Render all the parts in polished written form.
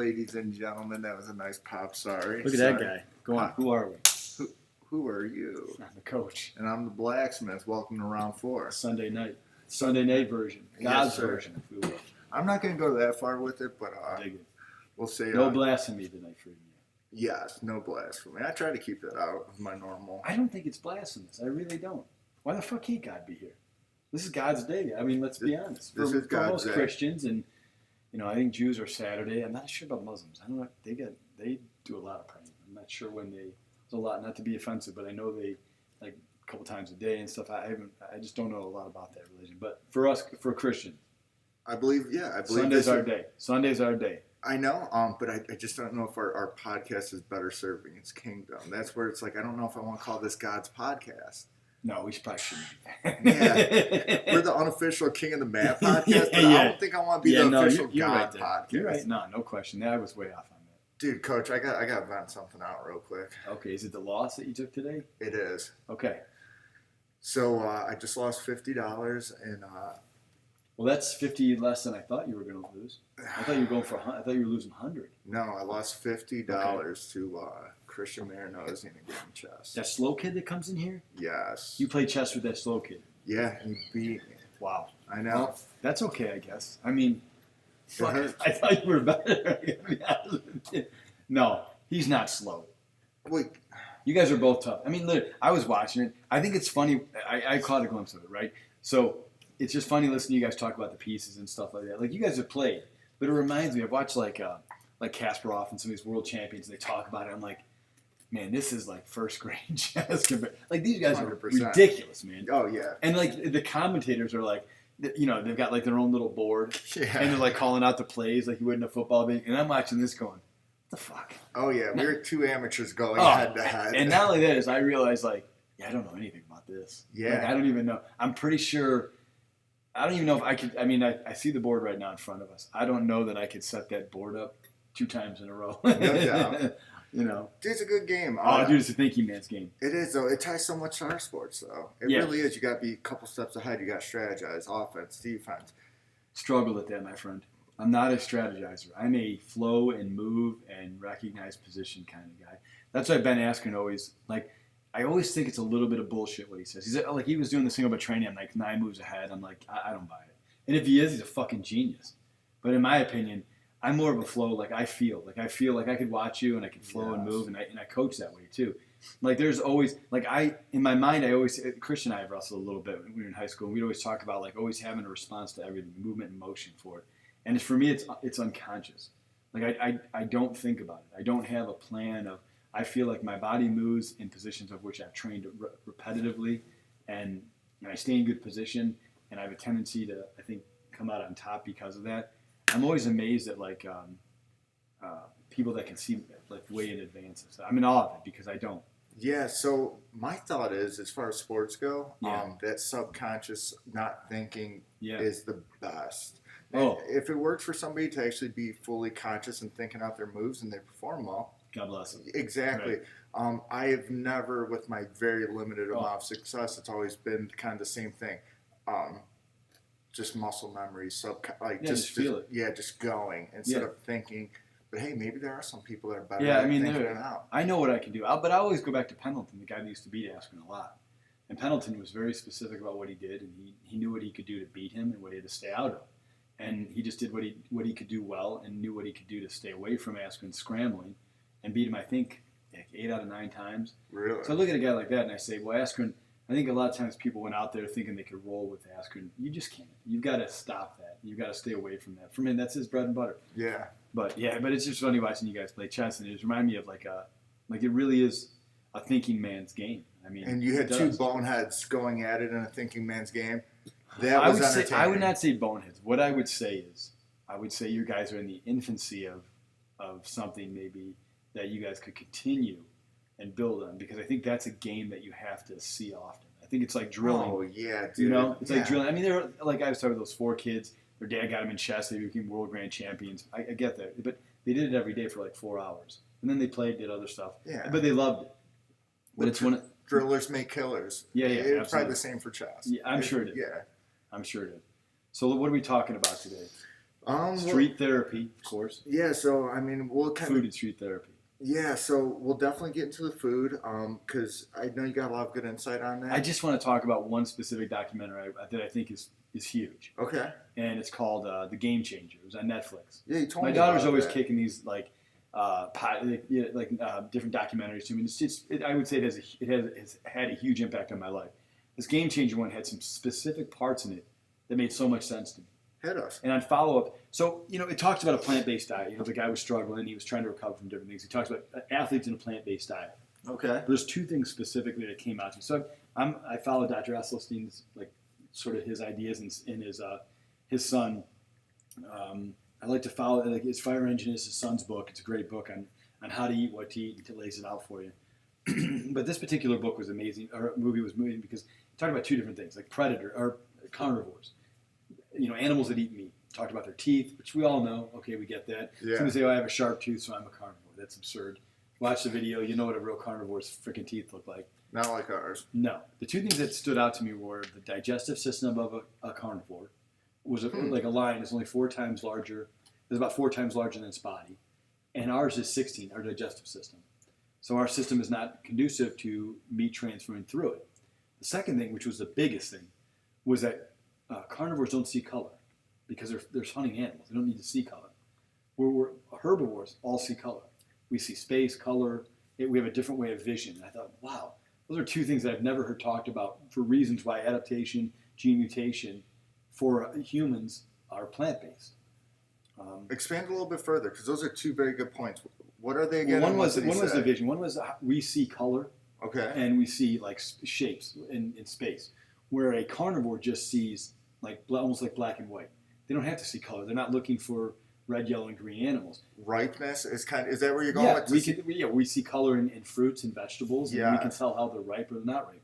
ladies and gentlemen. That was a nice pop. Sorry. Look at that guy. Go on. Who are we? Who are you? I'm the coach. And I'm the Blacksmith. Welcome to round 4. Sunday night version. God's version, if we will. I'm not going to go that far with it, but Dig it. we'll say... No blasphemy tonight for you. Yes, no blasphemy. I try to keep that out of my normal... I don't think it's blasphemous. I really don't. Why the fuck can't God be here? This is God's day. I mean, let's be honest. This is God's most day. Christians, and I think Jews are Saturday. I'm not sure about Muslims. I don't know. They do a lot of praying. I'm not sure when they... There's a lot, not to be offensive, but I know they, like, a couple times a day and stuff. I just don't know a lot about that religion. But for us, for Christians... I believe Sunday's our day. Sunday's our day. I know, but I just don't know if our podcast is better serving its kingdom. That's where it's like, I don't know if I want to call this God's podcast. No, we probably shouldn't. Yeah. We're the unofficial King of the Mat podcast, but I don't think I want to be the official God podcast. You're right. No question. I was way off on that. Dude, Coach, I got to vent something out real quick. Okay, is it the loss that you took today? It is. Okay. So I just lost $50 and... Well, that's 50 less than I thought you were going to lose. I thought you were losing 100. No, I lost $50 to Christian Marinozzi in a game of chess. That slow kid that comes in here? Yes. You play chess with that slow kid? Yeah, he beat me. Wow. I know. Well, that's okay, I guess. I mean, fuck, I thought you were better. No, he's not slow. Wait. You guys are both tough. I mean, literally, I was watching it. I think it's funny. I caught a glimpse of it, right? So... It's just funny listening to you guys talk about the pieces and stuff like that. Like, you guys have played, but it reminds me, I've watched like Kasparov and some of these world champions, and they talk about it. I'm like, man, this is like first grade chess. Like, these guys 100%. Are ridiculous, man. Oh, yeah. And like, the commentators are like, they've got like their own little board, and they're like calling out the plays like you would in a football game. And I'm watching this going, what the fuck? Oh, yeah. We were two amateurs going head to head. And not only that is I realized, like, I don't know anything about this. Yeah. Like, I don't even know. I'm pretty sure... I don't even know if I could. I mean, I see the board right now in front of us. I don't know that I could set that board up 2 times in a row. No doubt. Dude, it's a good game. Dude, it's a thinking man's game. It is, though. It ties so much to our sports, though. It really is. You got to be a couple steps ahead. You got to strategize, offense, defense. Struggle at that, my friend. I'm not a strategizer. I'm a flow and move and recognize position kind of guy. That's why Ben Askren always, like, I always think it's a little bit of bullshit what he says. He's like, he was doing this thing about training. I'm like 9 moves ahead. I'm like, I don't buy it. And if he is, he's a fucking genius. But in my opinion, I'm more of a flow. Like, I feel like I could watch you and I could flow and move, and I coach that way too. Like, there's always, like, in my mind, Christian and I have wrestled a little bit when we were in high school. And we'd always talk about, like, always having a response to everything, movement and motion for it. And for me, it's unconscious. Like, I don't think about it. I don't have a plan of, I feel like my body moves in positions of which I've trained repetitively, and I stay in good position, and I have a tendency to, I think, come out on top because of that. I'm always amazed at, like, people that can see, like, way in advance. I'm in awe of it because I don't. Yeah, so my thought is, as far as sports go, that subconscious not thinking is the best. And if it works for somebody to actually be fully conscious and thinking out their moves and they perform well, God bless them. Exactly. Right. I have never, with my very limited amount of success, it's always been kind of the same thing. Just muscle memory, just feel it. Yeah, just going instead of thinking. But hey, maybe there are some people that are better at thinking it out. I know what I can do. But I always go back to Pendleton, the guy that used to beat Askren a lot. And Pendleton was very specific about what he did, and he knew what he could do to beat him and what he had to stay out of. And he just did what he could do well and knew what he could do to stay away from Askren scrambling. And beat him, I think, like 8 out of 9 times. Really? So I look at a guy like that and I say, well, Askren, I think a lot of times people went out there thinking they could roll with Askren. You just can't. You've got to stop that. You've got to stay away from that. For me, that's his bread and butter. Yeah. But it's just funny watching you guys play chess, and it just reminded me of like it really is a thinking man's game. I mean, and you had 2 boneheads going at it in a thinking man's game. That was entertaining. I would not say boneheads. What I would say is, you guys are in the infancy of something maybe that you guys could continue and build on, because I think that's a game that you have to see often. I think it's like drilling. Oh, yeah, dude. It's like drilling. I mean, they're like, I was talking with those 4 kids. Their dad got them in chess. They became world grand champions. I get that. But they did it every day for like 4 hours. And then they played, did other stuff. Yeah. But they loved it. But it's when drillers make killers. Yeah, it's probably the same for chess. Yeah, I'm sure it is. Yeah. I'm sure it is. So what are we talking about today? Street therapy, of course. Yeah, so I mean, we'll kind food and street therapy. Yeah, so we'll definitely get into the food because I know you got a lot of good insight on that. I just want to talk about one specific documentary that I think is huge. Okay. And it's called The Game Changer. It was on Netflix. Yeah, you told me. My daughter's always that. kicking these different documentaries to me. I would say it has had a huge impact on my life. This Game Changer one had some specific parts in it that made so much sense to me. Hit us. And on follow-up, so, it talks about a plant-based diet. The guy was struggling. He was trying to recover from different things. He talks about athletes in a plant-based diet. Okay. There's two things specifically that came out to me. So I follow Dr. Esselstyn's, sort of his ideas and his son. I like to follow, his Fire Engine is his son's book. It's a great book on how to eat, what to eat, and it lays it out for you. But this particular book was amazing, or movie was amazing because it talked about two different things, like predator, or carnivores. Animals that eat meat. Talked about their teeth, which we all know. Okay, we get that. Yeah. Somebody say, I have a sharp tooth, so I'm a carnivore. That's absurd. Watch the video. You know what a real carnivore's freaking teeth look like. Not like ours. No. The two things that stood out to me were the digestive system of a carnivore was like a lion is only 4 times larger. It's about 4 times larger than its body. And ours is 16, our digestive system. So our system is not conducive to meat transferring through it. The second thing, which was the biggest thing, was that carnivores don't see color because they're hunting animals. They don't need to see color. We're herbivores all see color. We see space, color. We have a different way of vision. And I thought, wow, those are two things that I've never heard talked about for reasons why adaptation, gene mutation for humans are plant-based. Expand a little bit further because those are two very good points. What are they again? Well, one was the vision. One was we see color. Okay. And we see shapes in space, where a carnivore just sees almost like black and white. They don't have to see color. They're not looking for red, yellow, and green animals. Ripeness is is that where you're going with this? We see color in fruits and vegetables, and yeah. we can tell how they're ripe or not ripe.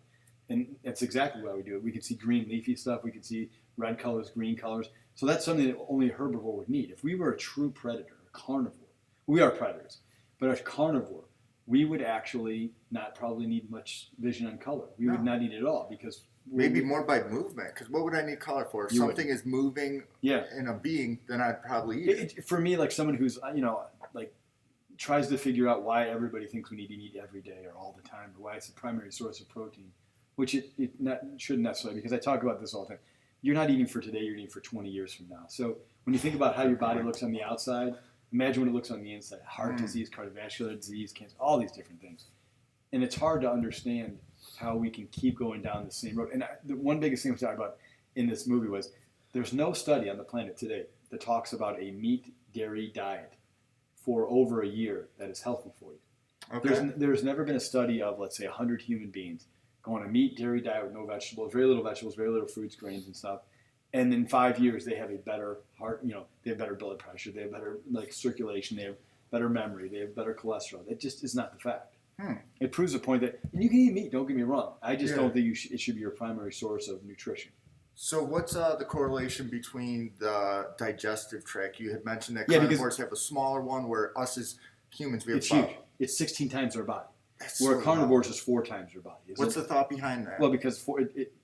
And that's exactly why we do it. We can see green leafy stuff. We can see red colors, green colors. So that's something that only a herbivore would need. If we were a true predator, a carnivore, we are predators, but a carnivore, we would actually not probably need much vision on color. We would not need it at all because maybe more by movement. Because what would I need color for? If something is moving in a being, then I'd probably eat it. For me, like someone who's tries to figure out why everybody thinks we need to eat every day or all the time, or why it's the primary source of protein, which it shouldn't necessarily, because I talk about this all the time. You're not eating for today, you're eating for 20 years from now. So when you think about how your body looks on the outside, imagine what it looks on the inside. Heart disease, cardiovascular disease, cancer, all these different things. And it's hard to understand how we can keep going down the same road. And the one biggest thing we talked about in this movie was there's no study on the planet today that talks about a meat, dairy diet for over a year that is healthy for you. Okay. There's never been a study of, let's say, 100 human beings go on a meat, dairy diet with no vegetables, very little fruits, grains, and stuff. And in 5 years, they have a better heart, they have better blood pressure, they have better circulation, they have better memory, they have better cholesterol. That just is not the fact. It proves the point that, and you can eat meat, don't get me wrong. I just don't think it should be your primary source of nutrition. So what's the correlation between the digestive tract? You had mentioned that carnivores have a smaller one, where us as humans, we have huge. It's 16 times our body. That's where carnivores is 4 times your body. What's the thought behind that? Well, because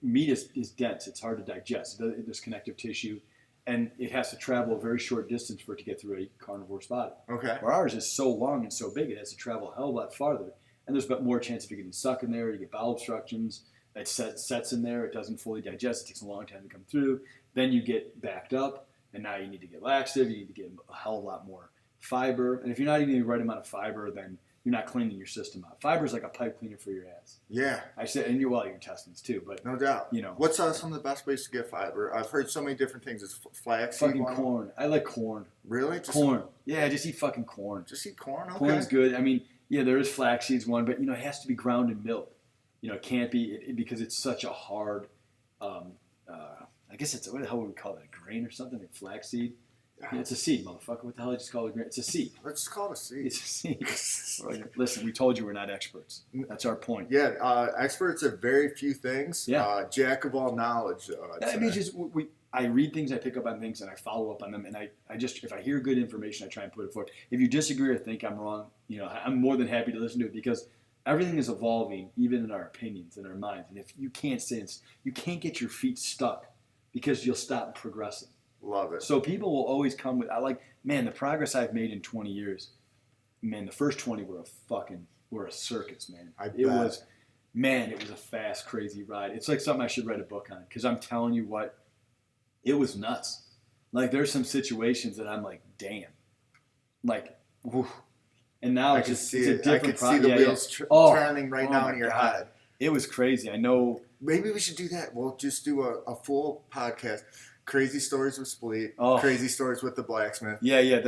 meat is dense. It's hard to digest. There's connective tissue, and it has to travel a very short distance for it to get through a carnivore's body. Okay. Where ours is so long and so big, it has to travel a hell of a lot farther, and there's more chance of you getting stuck in there. You get bowel obstructions. It sets in there. It doesn't fully digest. It takes a long time to come through. Then you get backed up, and now you need to get laxative. You need to get a hell of a lot more fiber. And if you're not eating the right amount of fiber, then you're not cleaning your system out. Fiber is like a pipe cleaner for your ass. Yeah. I said, and your intestines too, but no doubt. What's some of the best ways to get fiber? I've heard so many different things. It's flaxseed. Fucking corn. I like corn. Really? Corn. Yeah, just eat fucking corn. Just eat corn? Okay. Corn's good. I mean, there is flaxseeds one, but it has to be ground in milk. It can't be because it's such a hard. I guess it's what the hell would we call it? A grain or something? Like flaxseed. Yeah, it's a seed, motherfucker. What the hell did I just call it a grain? It's a seed. Let's just call it a seed. It's a seed. Listen, we told you we're not experts. That's our point. Yeah, experts at very few things. Yeah. Jack of all knowledge. I mean, I read things, I pick up on things, and I follow up on them. And I just, if I hear good information, I try and put it forward. If you disagree or think I'm wrong, I'm more than happy to listen to it, because everything is evolving, even in our opinions, in our minds. And if you can't you can't get your feet stuck, because you'll stop progressing. Love it. So people will always come with, man, the progress I've made in 20 years, man, the first 20 were a circus, man. It was a fast, crazy ride. It's like something I should write a book on, because I'm telling you what, it was nuts. Like, there's some situations that I'm like, damn. Like, whew. And now it's a different. I could see the wheels turning right now in your head. It was crazy. I know. Maybe we should do that. We'll just do a full podcast. Crazy stories with Spleet. Crazy stories with the Blacksmith. Yeah.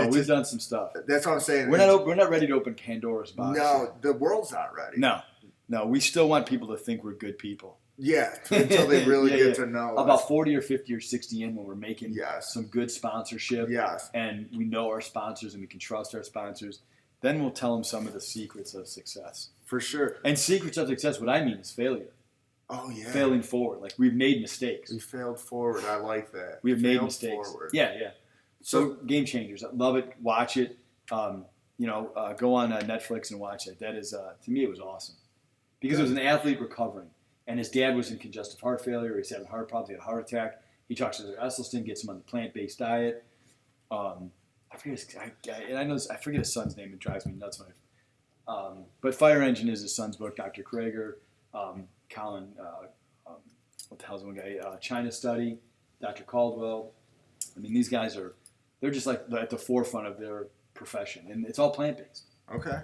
We've done some stuff. That's what I'm saying. We're not ready to open Pandora's box. No, the world's not ready. No. We still want people to think we're good people. Yeah, until they really get to know us. About 40 or 50 or 60 in when we're making some good sponsorship. Yes. And we know our sponsors and we can trust our sponsors. Then we'll tell them some of the secrets of success. For sure. And secrets of success, what I mean is failure. Oh, yeah. Failing forward. Like, we've made mistakes. We failed forward. I like that. We have made mistakes. Forward. Yeah. So, Game Changers. I love it. Watch it. Go on Netflix and watch it. That is, to me, it was awesome. Because it was an athlete recovering. And his dad was in congestive heart failure. He's having heart problems. He had a heart attack. He talks to Esselstyn, gets him on the plant-based diet. I forget his son's name. It drives me nuts. But Fire Engine is his son's book. Dr. Krager, Colin, what the hell's the one guy? China Study, Dr. Caldwell. I mean, these guys they're just like at the forefront of their profession, and it's all plant-based. Okay.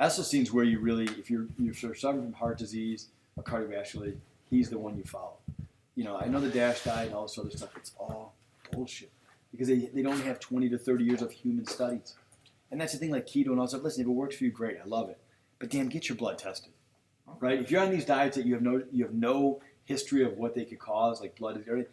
Esselstyn's where you really, if you're suffering from heart disease or cardiovascular, he's the one you follow. I know the DASH diet and all this other stuff. It's all bullshit. Because they don't have 20 to 30 years of human studies. And that's the thing, like keto and all that stuff. Listen, if it works for you, great. I love it. But damn, get your blood tested. Right? If you're on these diets that you have no history of what they could cause, like blood, or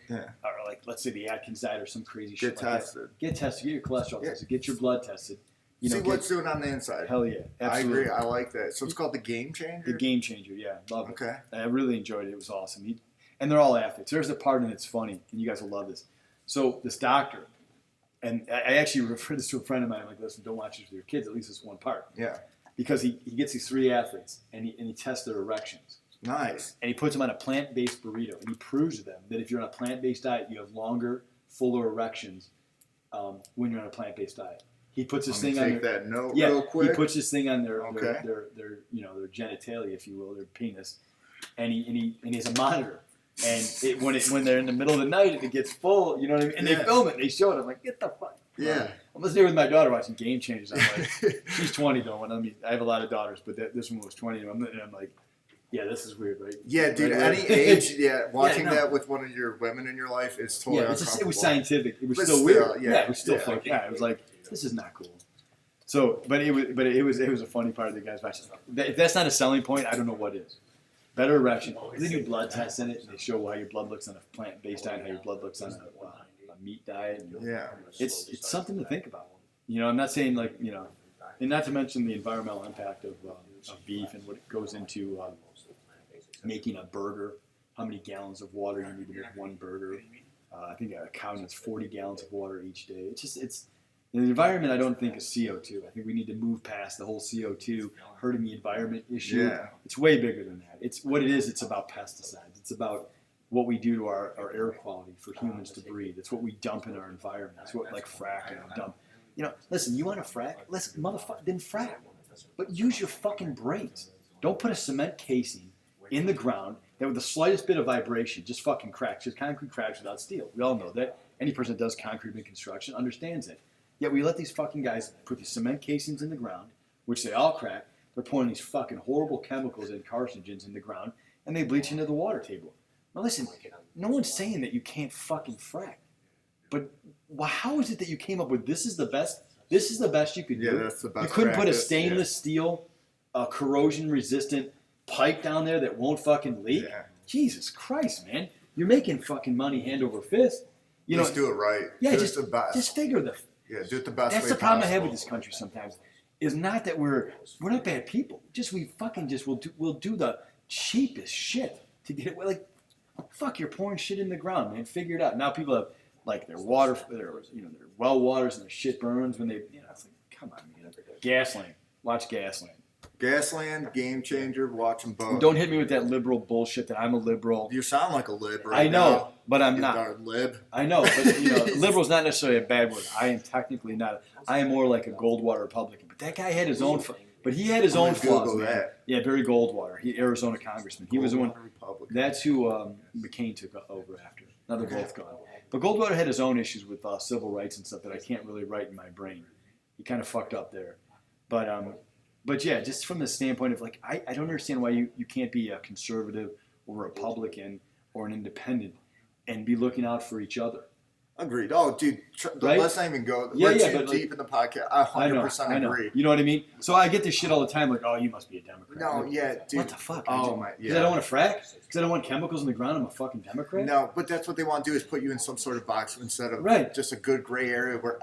like, let's say the Atkins diet or some crazy shit like tested. Get tested. Get your cholesterol tested. Get your blood tested. See what's doing on the inside. Hell yeah. Absolutely. I agree. I like that. So it's called The Game Changer? The Game Changer, yeah. Love it. Okay. I really enjoyed it. It was awesome. And they're all athletes. There's a part in it that's funny, and you guys will love this. So this doctor, and I actually refer this to a friend of mine. I'm like, listen, don't watch this with your kids. At least this one part. Yeah. Because he gets these 3 athletes, and he tests their erections. Nice. And he puts them on a plant-based burrito, and he proves to them that if you're on a plant-based diet, you have longer, fuller erections when you're on a plant-based diet. He puts this thing on that note real quick. He puts this thing on their genitalia, if you will, their penis, and he has a monitor. And when they're in the middle of the night and it gets full, you know what I mean? And they film it and they show it. I'm like, get the fuck. Yeah. I'm listening with my daughter watching Game Changers. I'm like, she's 20 though. I have a lot of daughters, but this one was 20. And I'm like, yeah, this is weird, right? Yeah, dude. Right? Any age, watching that with one of your women in your life is totally uncomfortable. It was scientific. It was still weird. Yeah, it was still fucked. Yeah, it was like, this is not cool. So, but it was a funny part of the guy's match. If that's not a selling point, I don't know what is. Better erection. They do blood tests in it, and they show how your blood looks on a plant-based diet, how your blood looks on a meat diet. It's something to think about. I'm not saying and not to mention the environmental impact of beef and what it goes into making a burger. How many gallons of water you need to make one burger? I think a cow needs 40 gallons of water each day. It's the environment. I don't think is CO2. I think we need to move past the whole CO2 hurting the environment issue. Yeah. It's way bigger than that. It's what it is. It's about pesticides. It's about what we do to our air quality for humans to breathe. It's what we dump in our environment. It's what fracking and dump. Listen, you want to frack? Listen, motherfucker, then frack. But use your fucking brains. Don't put a cement casing in the ground that with the slightest bit of vibration just fucking cracks. Because concrete cracks without steel. We all know that. Any person that does concrete and construction understands it. Yet we let these fucking guys put these cement casings in the ground, which they all crack. They're pouring these fucking horrible chemicals and carcinogens in the ground, and they bleach into the water table. Now listen, no one's saying that you can't fucking frack. But how is it that you came up with this is the best you could do? Yeah, that's the best. You couldn't put a stainless steel, corrosion-resistant pipe down there that won't fucking leak? Yeah. Jesus Christ, man. You're making fucking money hand over fist. Just do it right. Yeah, just the best. Just figure the... Yeah, do it the best way. That's the problem I have with this country sometimes. Is not that we're not bad people. We'll do the cheapest shit to get away. Like, fuck, you're pouring shit in the ground, man. Figure it out. Now people have their water, their well waters and their shit burns when they. It's like, come on, man. Gasland. Watch Gasland. Gasland, Game Changer, watch them both. Don't hit me with that liberal bullshit that I'm a liberal. You sound like a lib right I know, now. but I'm You not. darn lib. I know, but liberal's not necessarily a bad word. I am technically not. I am more like a Goldwater Republican. But that guy had his own. But he had his own flaws, man. That. Yeah, Barry Goldwater. He Arizona congressman. He was the one. That's who McCain took over after. Now they're both gone. But Goldwater had his own issues with civil rights and stuff that I can't really write in my brain. He kind of fucked up there. But yeah, just from the standpoint of like, I don't understand why you can't be a conservative or Republican or an independent and be looking out for each other. Agreed. Oh, dude, right? Let's not even go. Yeah, We're too deep in the podcast. I 100% agree. You know what I mean? So I get this shit all the time, like, oh, you must be a Democrat. No, like, yeah, dude. What the fuck? Oh, my, yeah. Because I don't want to frack? Because I don't want chemicals in the ground? I'm a fucking Democrat? No, but that's what they want to do is put you in some sort of box instead of just a good gray area where,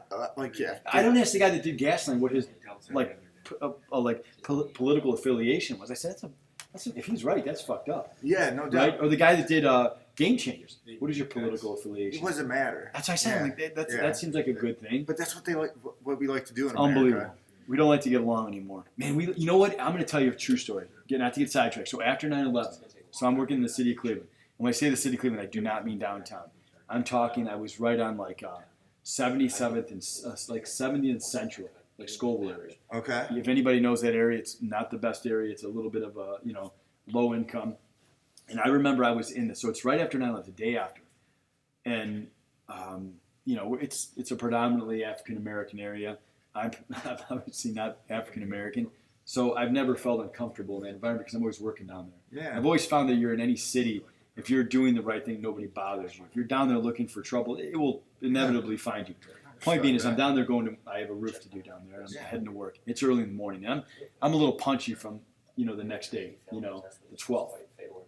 yeah. I don't ask the guy that did Gasland what his, political affiliation was. I said, if he's right, that's fucked up. Yeah, no doubt. Right? Or the guy that did Game Changers. What is your political affiliation? It doesn't matter. That's what I said. That seems like a good thing. But that's what they like. What we like to do in America. Unbelievable. We don't like to get along anymore. Man, you know what? I'm going to tell you a true story. Not to get sidetracked. So after 9/11, so I'm working in the city of Cleveland. When I say the city of Cleveland, I do not mean downtown. I'm talking. I was right on like 77th and like 70th and Central, like Scoville area. Okay. If anybody knows that area, it's not the best area. It's a little bit of a low income. And I remember I was in this. So it's right after 9/11, the day after, and it's a predominantly African American area. I'm obviously not African American, so I've never felt uncomfortable in that environment because I'm always working down there. Yeah. I've always found that you're in any city, if you're doing the right thing, nobody bothers you. If you're down there looking for trouble, it will inevitably find you. Point being is I'm down there I have a roof to do down there. I'm heading to work. It's early in the morning. I'm a little punchy from the next day, the 12th,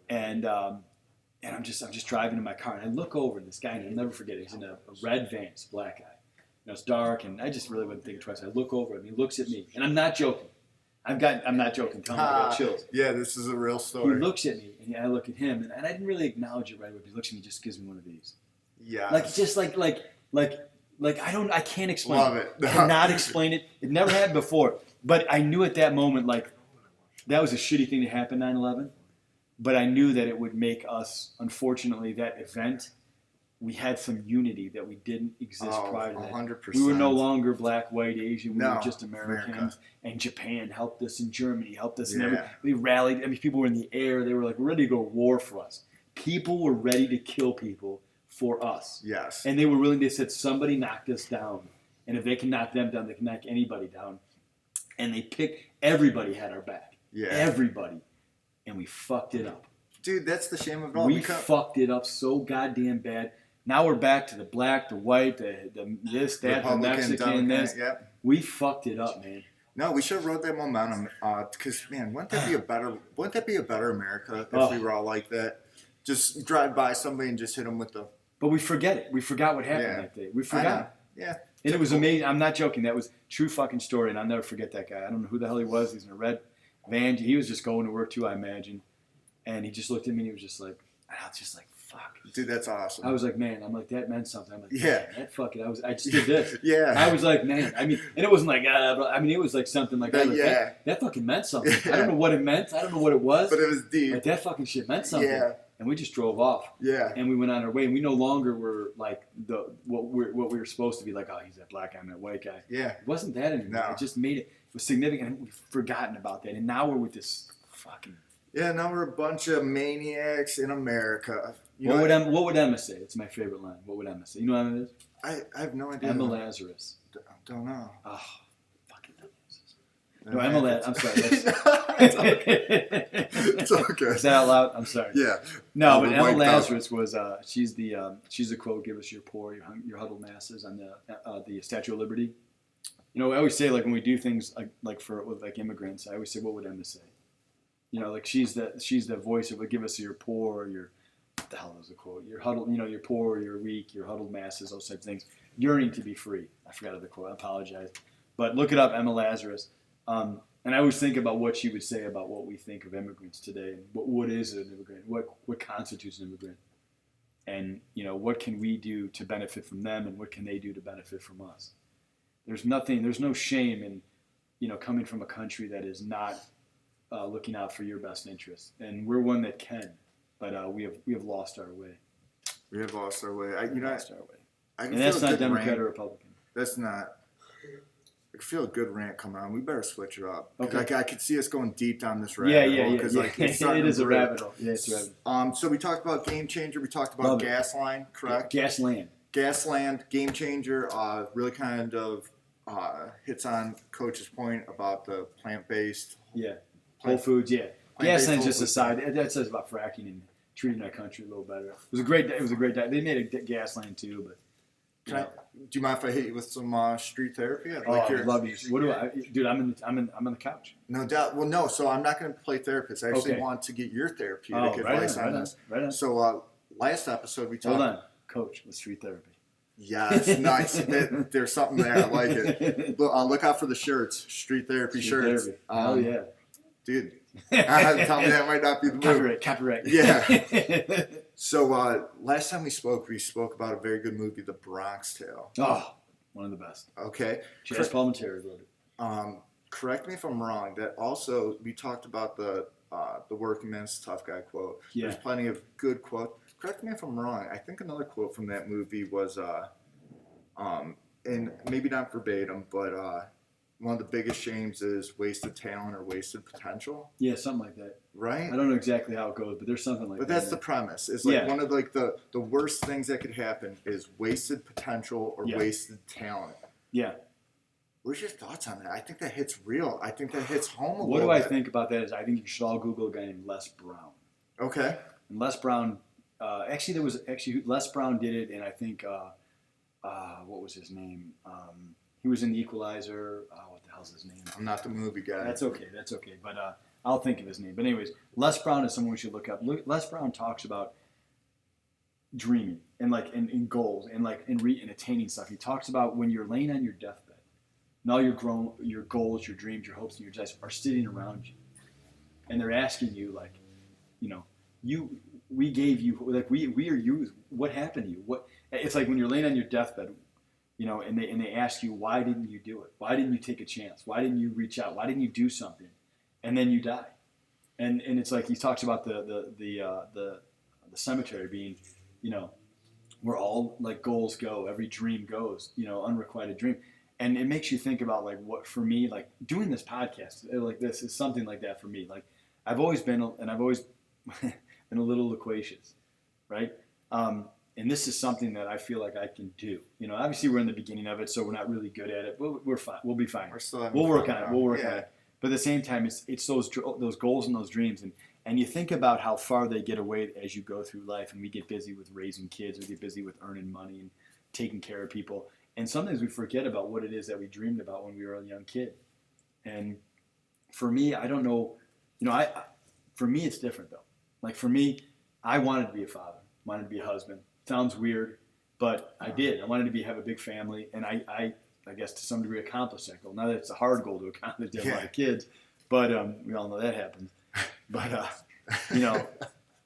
and I'm just driving in my car and I look over and this guy, and I'll never forget it. He's in a red van, it's a black guy. It's dark, and I just really wasn't thinking twice. I look over and he looks at me, and I'm not joking. I'm not joking. Tell me, I got chills. Yeah, this is a real story. He looks at me, and I look at him, and I didn't really acknowledge it right away. But he looks at me, and just gives me one of these. Yeah. Like just like I can't explain. Love it. I cannot explain it. It never happened before, but I knew at that moment like that was a shitty thing to happen 9/11. But I knew that it would make us, unfortunately, that event. We had some unity that we didn't exist prior to that. 100%. We were no longer black, white, Asian. We No, were just Americans. America. And Japan helped us, and Germany helped us. Yeah. And we rallied. I mean, people were in the air. They were like ready to go to war for us. People were ready to kill people for us. Yes. And they were willing. They said, somebody knocked us down. And if they can knock them down, they can knock anybody down. And everybody had our back. Yeah. Everybody. And we fucked it up. Dude, that's the shame of it all. We fucked it up so goddamn bad. Now we're back to the black, the white, the this, that, the Mexican, this. Yep. We fucked it up, man. No, we should have rode that momentum. Because man, wouldn't that be a better America if we were all like that? Just drive by somebody and just hit them with the. But we forget it. We forgot what happened that day. We forgot. Yeah. And it was amazing. I'm not joking. That was true fucking story, and I'll never forget that guy. I don't know who the hell he was. He's in a red van. He was just going to work too, I imagine. And he just looked at me and he was just like, I was just like, fuck. Dude, that's awesome. I was like, man, that meant something. I'm like, yeah. That fucking, I just did this. Yeah. I was like, man, I mean, and it wasn't like, it was like something like, that fucking meant something. Yeah. I don't know what it meant. I don't know what it was. But it was deep. But that fucking shit meant something. Yeah. And we just drove off. Yeah. And we went on our way. And we no longer were like what we were supposed to be like, oh, he's that black guy, I'm that white guy. Yeah. It wasn't that anymore. No. It just made it was significant. And we've forgotten about that. And now we're with this fucking. Yeah, now we're a bunch of maniacs in America. What would Emma say? It's my favorite line. What would Emma say? You know what Emma is? I have no idea. Emma Lazarus. Don't know. Oh, fucking Emma. No, Emma Lazarus. I'm sorry. It's okay. It's okay. Is that out loud? I'm sorry. Yeah. No, but Emma Lazarus was she's the quote, give us your poor, your huddled masses on the Statue of Liberty. I always say like when we do things like immigrants, I always say, what would Emma say? Like she's the voice of give us your poor, your what the hell is the quote? Your huddled, your poor, your weak, your huddled masses, those types of things, yearning to be free. I forgot the quote. I apologize, but look it up, Emma Lazarus. And I always think about what she would say about what we think of immigrants today, and what is an immigrant, what constitutes an immigrant, and what can we do to benefit from them, and what can they do to benefit from us. There's no shame in coming from a country that is not, the way we live. There's no shame in coming from a country that is not looking out for your best interests, and we're one that can, but we have lost our way. We have lost our way. Lost our way. And that's not Democrat or Republican. That's not. I can feel a good rant coming on. We better switch it up. Okay. I could see us going deep down this rabbit hole. Yeah. It is a rabbit hole. Yeah, it's a rabbit hole. So we talked about Game Changer. We talked about Gasland, correct? Gasland, Game Changer, really kind of hits on Coach's point about the plant-based. Yeah. Whole foods, yeah. Gasland's just a side. That says about fracking and treating our country a little better. It was a great day. They made a Gasland too, but. Do you mind if I hit you with some street therapy? I'd love you. What do I, dude? I'm on the couch. No doubt. Well, no. So I'm not going to play therapist. I actually want to get your therapeutic advice on this. Right on. So last episode we talked. Hold on, Coach with street therapy. Yes, nice. There's something there. I like it. Look out for the shirts. Street therapy shirts. Therapy. Oh yeah, dude. Tell me that might not be the move. Copyright. Yeah. So last time we spoke about a very good movie, The Bronx Tale. Oh, one of the best. Okay. Chaz Palminteri wrote it. Correct me if I'm wrong. That also we talked about the working man's tough guy quote. Yeah. There's plenty of good quotes. Correct me if I'm wrong. I think another quote from that movie was and maybe not verbatim, but one of the biggest shames is wasted talent or wasted potential. Yeah, something like that. Right? I don't know exactly how it goes, but there's something like that. But that's the premise. It's like one of the worst things that could happen is wasted potential or wasted talent. Yeah. What's your thoughts on that? I think that hits real. I think that hits home a little bit. What do I think about that is I think you should all Google a guy named Les Brown. Okay. And Les Brown, Les Brown did it, and I think, what was his name? He was in The Equalizer. What the hell's his name? I'm not the movie guy. That's okay. But I'll think of his name. But anyways, Les Brown is someone we should look up. Les Brown talks about dreaming and and goals and and attaining stuff. He talks about when you're laying on your deathbed, and all your goals, your dreams, your hopes, and your desires are sitting around you, and they're asking you we gave you we are you. What happened to you? It's like when you're laying on your deathbed. And they ask you, why didn't you do it? Why didn't you take a chance? Why didn't you reach out? Why didn't you do something? And then you die. And it's like he talks about the cemetery being, where all goals go, every dream goes, unrequited dream. And it makes you think about what for me, doing this podcast like this is something like that for me. I've always been been a little loquacious, right? And this is something that I feel like I can do. Obviously we're in the beginning of it, so we're not really good at it. We're fine. We'll be fine. We'll work on it. We'll work on it. But at the same time, it's those goals and those dreams, and you think about how far they get away as you go through life. And we get busy with raising kids, we get busy with earning money and taking care of people, and sometimes we forget about what it is that we dreamed about when we were a young kid. And for me, I don't know. For me, it's different though. For me, I wanted to be a father, wanted to be a husband. Sounds weird, but I did. I wanted to have a big family, and I guess to some degree accomplished that goal. Now that it's a hard goal to accomplish, to have a lot of kids, but we all know that happens. But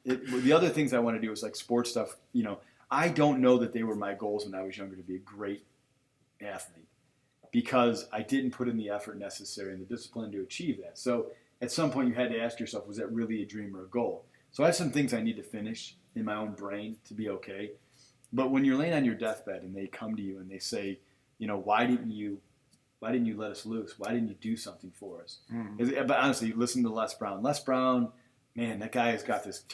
the other things I want to do is sports stuff. I don't know that they were my goals when I was younger to be a great athlete because I didn't put in the effort necessary and the discipline to achieve that. So at some point, you had to ask yourself, was that really a dream or a goal? So I have some things I need to finish in my own brain to be okay. But when you're laying on your deathbed and they come to you and they say, why didn't you let us loose? Why didn't you do something for us? But honestly, listen to Les Brown. Les Brown, man, that guy has got this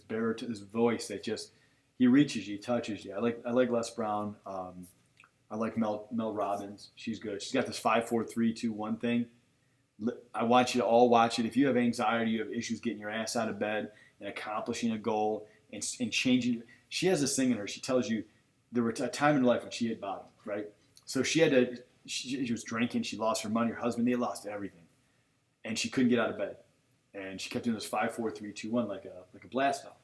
baritone, this voice that just, he reaches you, touches you. I like Les Brown. I like Mel Robbins. She's good. She's got this 5, 4, 3, 2, 1 thing. I want you to all watch it. If you have anxiety, you have issues getting your ass out of bed and accomplishing a goal and changing. She has this thing in her. She tells you there was a time in her life when she hit bottom, right? So she was drinking. She lost her money. Her husband, they lost everything. And she couldn't get out of bed. And she kept doing this 5, 4, 3, 2, 1 like a blast off.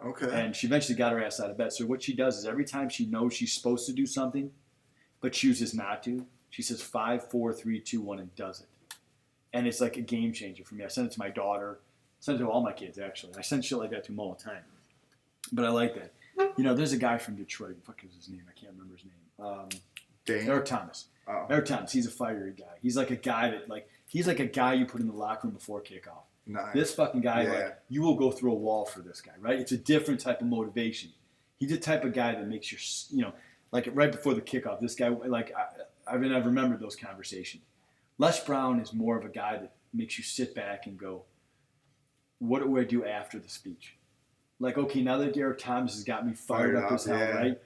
Okay. And she eventually got her ass out of bed. So what she does is every time she knows she's supposed to do something but chooses not to, she says 5, 4, 3, 2, 1 and does it. And it's like a game changer for me. I send it to my daughter. I send it to all my kids, actually. I send shit like that to them all the time. But I like that. There's a guy from Detroit. What is his name? I can't remember his name. Dane? Eric Thomas. Oh. Eric Thomas, he's a fiery guy. He's like a guy he's like a guy you put in the locker room before kickoff. Nice. This fucking guy, like, you will go through a wall for this guy, right? It's a different type of motivation. He's the type of guy that makes you, like right before the kickoff, this guy, like, I've remembered those conversations. Les Brown is more of a guy that makes you sit back and go, what do I do after the speech? Like, okay, now that Eric Thomas has got me fired up as hell, right?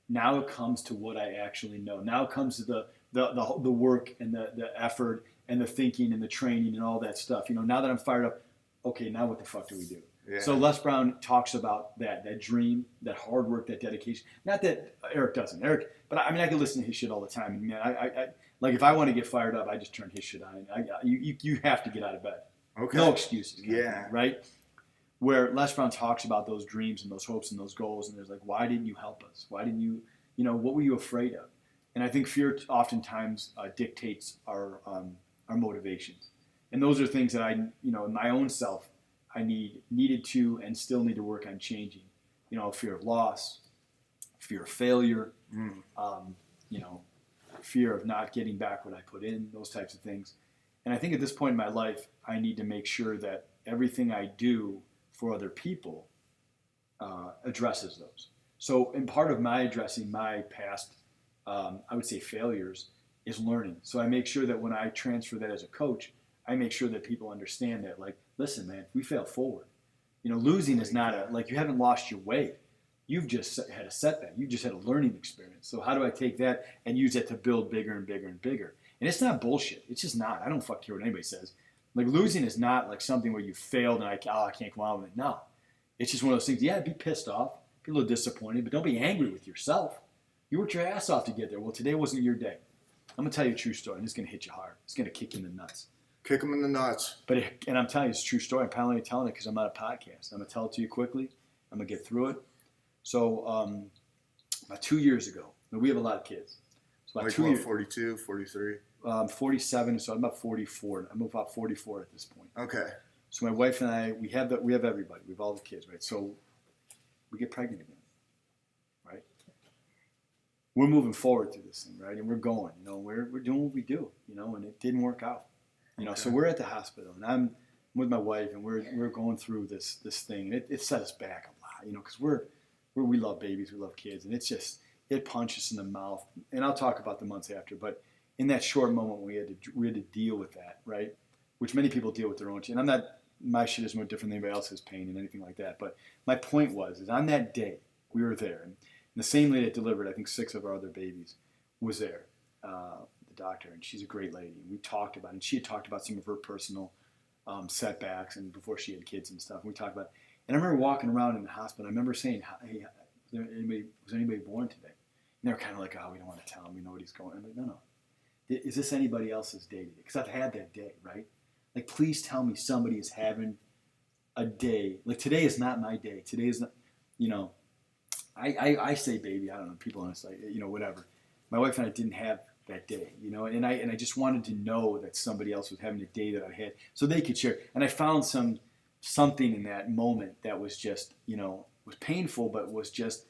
Now it comes to what I actually know. Now it comes to the work and the effort and the thinking and the training and all that stuff. Now that I'm fired up, okay, now what the fuck do we do? Yeah. So Les Brown talks about that dream, that hard work, that dedication. Not that Eric doesn't. But I can listen to his shit all the time. And man, I like if I want to get fired up, I just turn his shit on. You have to get out of bed. Okay. No excuses. Yeah. Right? Where Les Brown talks about those dreams and those hopes and those goals, and there's like, why didn't you help us? Why didn't you, what were you afraid of? And I think fear oftentimes dictates our motivations. And those are things that in my own self, I needed to and still need to work on changing. Fear of loss, fear of failure, fear of not getting back what I put in, those types of things. And I think at this point in my life, I need to make sure that everything I do for other people addresses those. So in part of my addressing my past, I would say failures, is learning. So I make sure that when I transfer that as a coach, I make sure that people understand that, like, listen, man, we fail forward. Losing is not you haven't lost your way. You've just had a setback. You just had a learning experience. So how do I take that and use it to build bigger and bigger and bigger? And it's not bullshit. It's just not. I don't fuck care what anybody says. Like, losing is not like something where you failed and I can't go on with it. No. It's just one of those things. Yeah, be pissed off, be a little disappointed, but don't be angry with yourself. You worked your ass off to get there. Well, today wasn't your day. I'm going to tell you a true story, and it's going to hit you hard. It's going to kick you in the nuts. Kick them in the nuts. And I'm telling you, it's a true story. I'm probably only telling it because I'm not a podcast. I'm going to tell it to you quickly. I'm going to get through it. So about 2 years ago, we have a lot of kids. So about 2 years. 42, 43? 47, so I'm about 44. I'm about 44 at this point. Okay. So my wife and I, we have everybody. We have all the kids, right? So we get pregnant again, right? We're moving forward through this thing, right? And we're going, we're doing what we do, and it didn't work out. So we're at the hospital, and I'm with my wife, and we're going through this thing, and it set us back a lot, because we love babies, we love kids, and it punches us in the mouth. And I'll talk about the months after, but in that short moment, we had to deal with that, right? Which many people deal with their own shit. And my shit is no different than anybody else's pain and anything like that. But my point is on that day, we were there, and the same lady that delivered, I think, 6 of our other babies was there, the doctor, and she's a great lady. And we talked about it, and she had talked about some of her personal setbacks and before she had kids and stuff. And we talked about it. And I remember walking around in the hospital. I remember saying, hey, was anybody born today? And they were kind of like, oh, we don't want to tell them. We know what he's going. I'm like, no. Is this anybody else's day today? Because I've had that day, right? Like, please tell me somebody is having a day. Like, today is not my day. Today is not, I say baby. I don't know. People honestly, whatever. My wife and I didn't have that day, and I just wanted to know that somebody else was having a day that I had so they could share. And I found something in that moment that was just, was painful, but was just,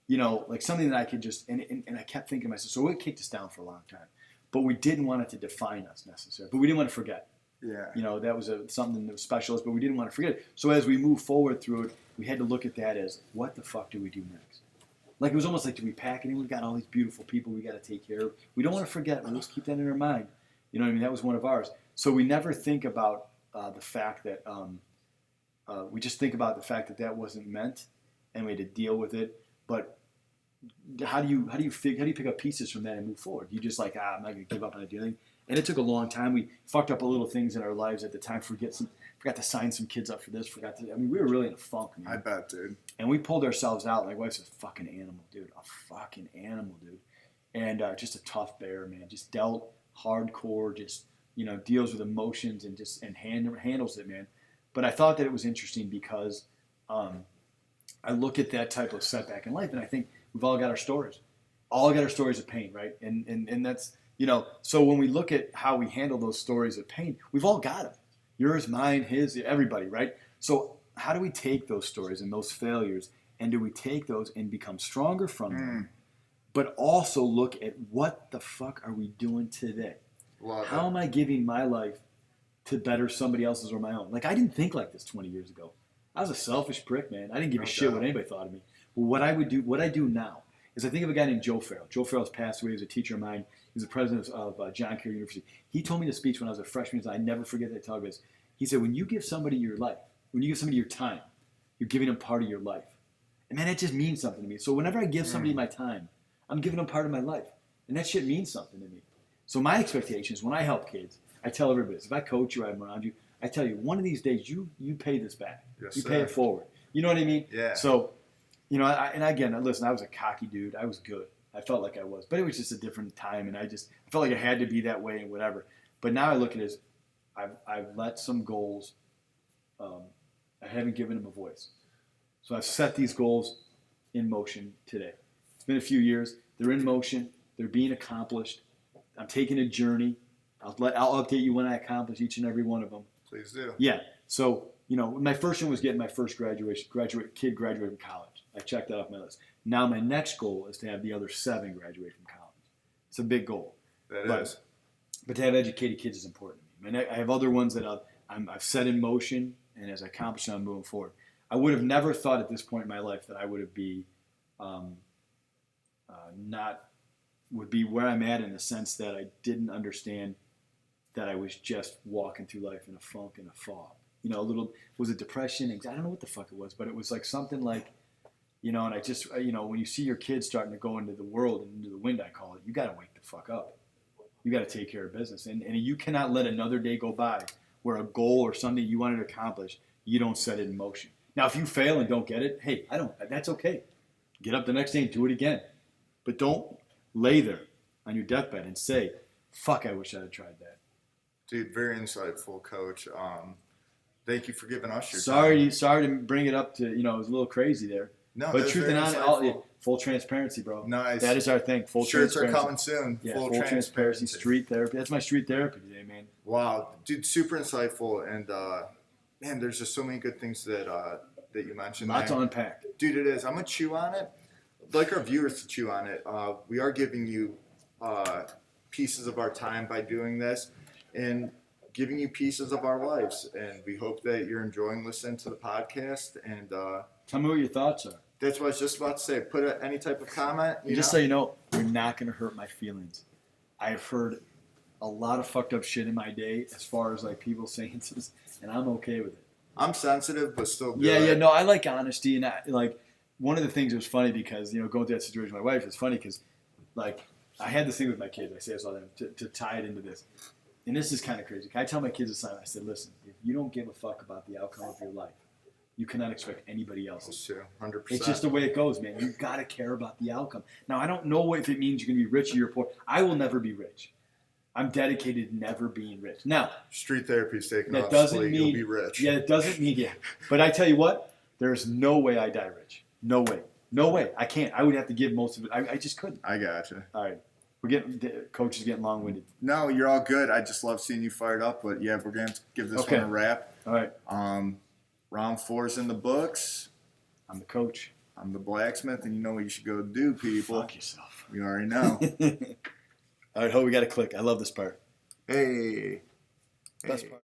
like something that I could just, and I kept thinking to myself, so it kicked us down for a long time. But we didn't want it to define us necessarily. But we didn't want to forget. Yeah. That was something that was special, but we didn't want to forget it. So as we moved forward through it, we had to look at that as, what the fuck do we do next? Like, it was almost like, do we pack it in? We've got all these beautiful people we got to take care of. We don't want to forget. Let's keep that in our mind. You know what I mean? That was one of ours. So we never think about the fact that, we just think about the fact that wasn't meant, and we had to deal with it. But how do you pick up pieces from that and move forward? You just like, I'm not going to give up on it. And it took a long time. We fucked up a little things in our lives at the time. Forgot to sign some kids up for this. We were really in a funk, man. I bet, dude. And we pulled ourselves out. My wife's a fucking animal, dude. And just a tough bear, man. Just dealt hardcore, just, deals with emotions and handles it, man. But I thought that it was interesting because I look at that type of setback in life, and I think we've all got our stories. All got our stories of pain, right? And that's, so when we look at how we handle those stories of pain, we've all got them. Yours, mine, his, everybody, right? So how do we take those stories and those failures, and do we take those and become stronger from them? but also look at what the fuck are we doing today? How am I giving my life to better somebody else's or my own? Like, I didn't think like this 20 years ago. I was a selfish prick, man. I didn't give a shit what anybody thought of me. But what I do now is I think of a guy named Joe Farrell. Joe Farrell's passed away. He was a teacher of mine. He was the president of John Carroll University. He told me the speech when I was a freshman. I never forget that talk. He said, when you give somebody your life, when you give somebody your time, you're giving them part of your life. And man, that just means something to me. So whenever I give somebody my time, I'm giving them part of my life. And that shit means something to me. So my expectation is when I help kids, I tell everybody, if I coach you, I'm around you, I tell you, one of these days you pay this back. Yes, you pay it forward. You know what I mean? Yeah. So, you know, and again, listen, I was a cocky dude. I was good. I felt like I was. But it was just a different time, and I felt like I had to be that way and whatever. But now I look at it as I've let some goals, I haven't given them a voice. So I've set these goals in motion today. It's been a few years. They're in motion. They're being accomplished. I'm taking a journey. I'll update you when I accomplish each and every one of them. Please do. Yeah. So, you know, my first one was getting my first graduate from college. I checked that off my list. Now my next goal is to have the other 7 graduate from college. It's a big goal. That is. But to have educated kids is important to me. I have other ones that I've set in motion, and as I accomplish them, I'm moving forward. I would have never thought at this point in my life that I would be would be where I'm at, in the sense that I didn't understand that I was just walking through life in a funk and a fog. You know, was it depression? I don't know what the fuck it was, but it was like something like, you know, and I just, you know, when you see your kids starting to go into the world and into the wind, I call it, you got to wake the fuck up. You got to take care of business. And you cannot let another day go by where a goal or something you wanted to accomplish, you don't set it in motion. Now, if you fail and don't get it, hey, that's okay. Get up the next day and do it again. But don't lay there on your deathbed and say, fuck, I wish I had tried that. Dude, very insightful, Coach. Thank you for giving us your time. Sorry to bring it up to, you know, it was a little crazy there. No, but truth and honor, full transparency, bro. Nice. That is our thing. Full Shirts transparency. are coming soon. Yeah, full transparency. Street therapy. That's my street therapy today, man. Wow, dude, super insightful, and man, there's just so many good things that you mentioned. Lots to unpack. Dude, it is. I'm gonna chew on it. I'd like our viewers to chew on it. We are giving you pieces of our time by doing this, and giving you pieces of our lives, and we hope that you're enjoying listening to the podcast. And tell me what your thoughts are. That's what I was just about to say. Put any type of comment. So you know, you're not going to hurt my feelings. I've heard a lot of fucked up shit in my day, as far as like people saying this, and I'm okay with it. I'm sensitive, but still good. Yeah. No, I like honesty, and like one of the things that was funny, because, you know, going through that situation with my wife, is funny because, like, I had this thing with my kids. I say this all the time to tie it into this. And this is kind of crazy. I tell my kids this time, I said, listen, if you don't give a fuck about the outcome of your life, you cannot expect anybody else. That's true, 100%. It's just the way it goes, man. You've got to care about the outcome. Now, I don't know if it means you're going to be rich or you're poor. I will never be rich. I'm dedicated to never being rich. Now, street therapy is taking that off. Doesn't mean you'll be rich. Yeah, it doesn't mean, yeah. But I tell you what, there's no way I die rich. No way. No way. I can't. I would have to give most of it. I just couldn't. I gotcha. All right. Coach is getting long-winded. No, you're all good. I just love seeing you fired up. But yeah, we're going to give this one a wrap. All right. Round 4's in the books. I'm the coach. I'm the blacksmith, and you know what you should go do, people. Fuck yourself. You already know. All right, we got to click. I love this part. Hey. Best part.